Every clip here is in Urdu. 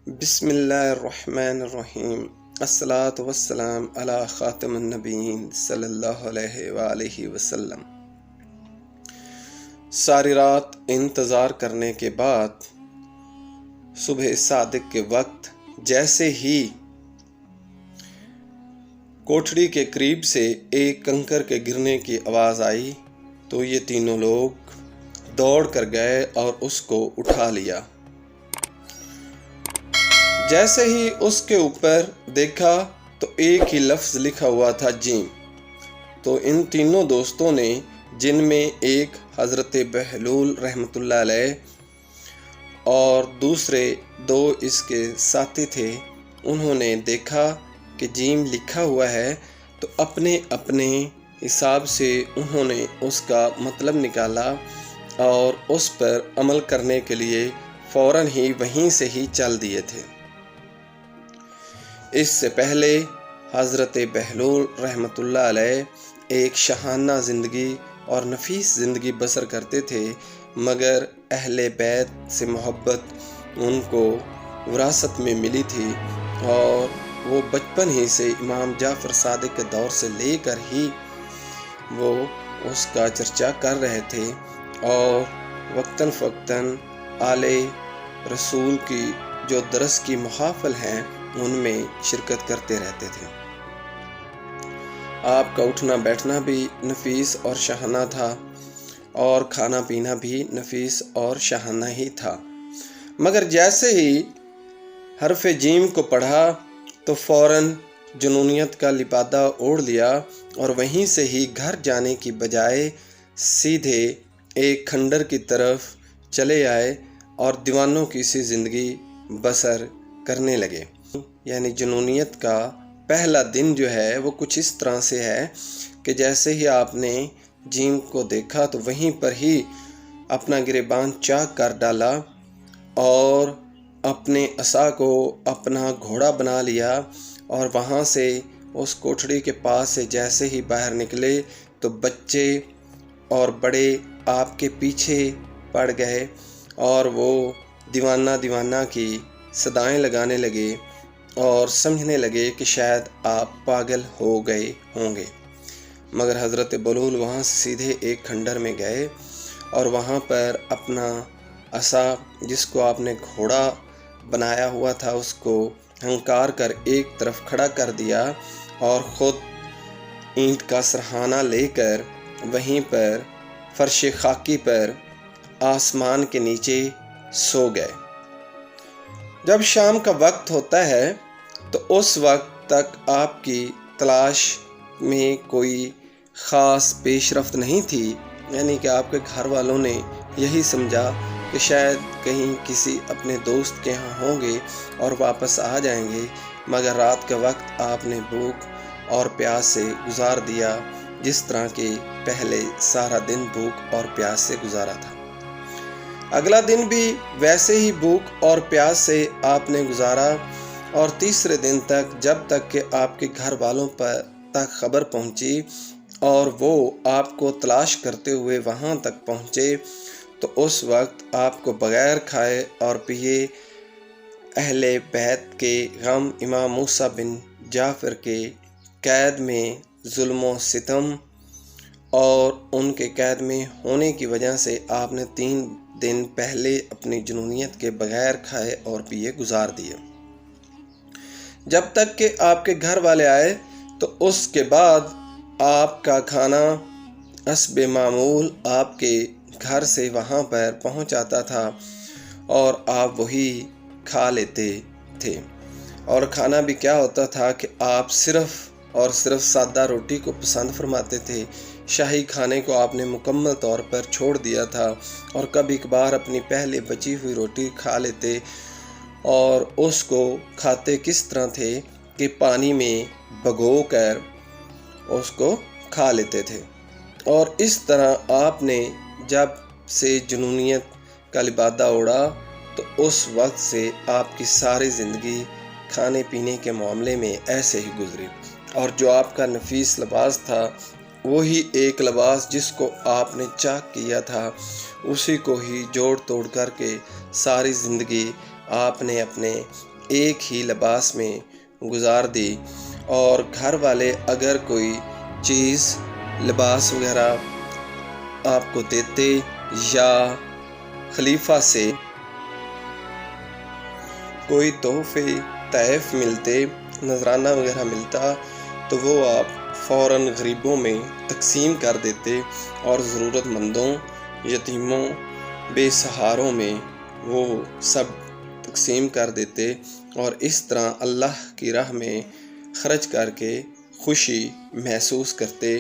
بسم اللہ الرحمن الرحیم۔ الصلاۃ والسلام علی خاتم النبیین صلی اللہ علیہ وآلہ وسلم۔ ساری رات انتظار کرنے کے بعد صبح صادق کے وقت جیسے ہی کوٹھڑی کے قریب سے ایک کنکر کے گرنے کی آواز آئی تو یہ تینوں لوگ دوڑ کر گئے اور اس کو اٹھا لیا۔ جیسے ہی اس کے اوپر دیکھا تو ایک ہی لفظ لکھا ہوا تھا جیم۔ تو ان تینوں دوستوں نے، جن میں ایک حضرت بہلول رحمۃ اللہ علیہ اور دوسرے دو اس کے ساتھی تھے، انہوں نے دیکھا کہ جیم لکھا ہوا ہے تو اپنے اپنے حساب سے انہوں نے اس کا مطلب نکالا اور اس پر عمل کرنے کے لیے فوراً ہی وہیں سے ہی چل دیے تھے۔ اس سے پہلے حضرت بہلول رحمۃ اللہ علیہ ایک شاہانہ زندگی اور نفیس زندگی بسر کرتے تھے، مگر اہل بیت سے محبت ان کو وراثت میں ملی تھی اور وہ بچپن ہی سے امام جعفر صادق کے دور سے لے کر ہی وہ اس کا چرچا کر رہے تھے اور وقتاً فوقتاً آل رسول کی جو درس کی محافل ہیں ان میں شرکت کرتے رہتے تھے۔ آپ کا اٹھنا بیٹھنا بھی نفیس اور شاہانہ تھا اور کھانا پینا بھی نفیس اور شاہانہ ہی تھا، مگر جیسے ہی حرف جیم کو پڑھا تو فوراً جنونیت کا لبادہ اوڑھ لیا اور وہیں سے ہی گھر جانے کی بجائے سیدھے ایک کھنڈر کی طرف چلے آئے اور دیوانوں کی سی زندگی بسر کرنے لگے۔ یعنی جنونیت کا پہلا دن جو ہے وہ کچھ اس طرح سے ہے کہ جیسے ہی آپ نے جیم کو دیکھا تو وہیں پر ہی اپنا گریبان چاک کر ڈالا اور اپنے عصا کو اپنا گھوڑا بنا لیا اور وہاں سے اس کوٹھڑی کے پاس سے جیسے ہی باہر نکلے تو بچے اور بڑے آپ کے پیچھے پڑ گئے اور وہ دیوانہ کی صدائیں لگانے لگے اور سمجھنے لگے کہ شاید آپ پاگل ہو گئے ہوں گے، مگر حضرت بہلول وہاں سے سیدھے ایک کھنڈر میں گئے اور وہاں پر اپنا عصا جس کو آپ نے گھوڑا بنایا ہوا تھا اس کو ہنکار کر ایک طرف کھڑا کر دیا اور خود اینٹ کا سرہانہ لے کر وہیں پر فرش خاکی پر آسمان کے نیچے سو گئے۔ جب شام کا وقت ہوتا ہے تو اس وقت تک آپ کی تلاش میں کوئی خاص پیش رفت نہیں تھی، یعنی کہ آپ کے گھر والوں نے یہی سمجھا کہ شاید کہیں کسی اپنے دوست کے ہاں ہوں گے اور واپس آ جائیں گے، مگر رات کا وقت آپ نے بھوک اور پیاس سے گزار دیا جس طرح کہ پہلے سارا دن بھوک اور پیاس سے گزارا تھا۔ اگلا دن بھی ویسے ہی بھوک اور پیاس سے آپ نے گزارا اور تیسرے دن تک جب تک کہ آپ کے گھر والوں پر تک خبر پہنچی اور وہ آپ کو تلاش کرتے ہوئے وہاں تک پہنچے تو اس وقت آپ کو بغیر کھائے اور پیے اہل بیت کے غم امام موسیٰ بن جعفر کے قید میں ظلم و ستم اور ان کے قید میں ہونے کی وجہ سے آپ نے 3 دن پہلے اپنی جنونیت کے بغیر کھائے اور پیے گزار دیے۔ جب تک کہ آپ کے گھر والے آئے تو اس کے بعد آپ کا کھانا حسب معمول آپ کے گھر سے وہاں پر پہنچ آتا تھا اور آپ وہی کھا لیتے تھے، اور کھانا بھی کیا ہوتا تھا کہ آپ صرف اور صرف سادہ روٹی کو پسند فرماتے تھے۔ شاہی کھانے کو آپ نے مکمل طور پر چھوڑ دیا تھا اور کبھی کبھار اپنی پہلے بچی ہوئی روٹی کھا لیتے اور اس کو کھاتے کس طرح تھے کہ پانی میں بھگو کر اس کو کھا لیتے تھے۔ اور اس طرح آپ نے جب سے جنونیت کا لبادہ اوڑھا تو اس وقت سے آپ کی ساری زندگی کھانے پینے کے معاملے میں ایسے ہی گزری، اور جو آپ کا نفیس لباس تھا وہی ایک لباس جس کو آپ نے چاک کیا تھا اسی کو ہی جوڑ توڑ کر کے ساری زندگی آپ نے اپنے ایک ہی لباس میں گزار دی، اور گھر والے اگر کوئی چیز لباس وغیرہ آپ کو دیتے یا خلیفہ سے کوئی تحفے تحائف ملتے، نذرانہ وغیرہ ملتا، تو وہ آپ فوراً غریبوں میں تقسیم کر دیتے اور ضرورت مندوں، یتیموں، بے سہاروں میں وہ سب تقسیم کر دیتے، اور اس طرح اللہ کی راہ میں خرچ کر کے خوشی محسوس کرتے،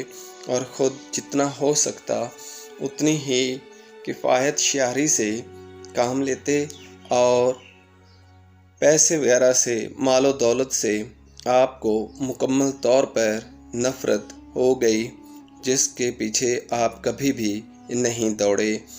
اور خود جتنا ہو سکتا اتنی ہی کفایت شعاری سے کام لیتے، اور پیسے وغیرہ سے، مال و دولت سے آپ کو مکمل طور پر نفرت ہو گئی، جس کے پیچھے آپ کبھی بھی نہیں دوڑے۔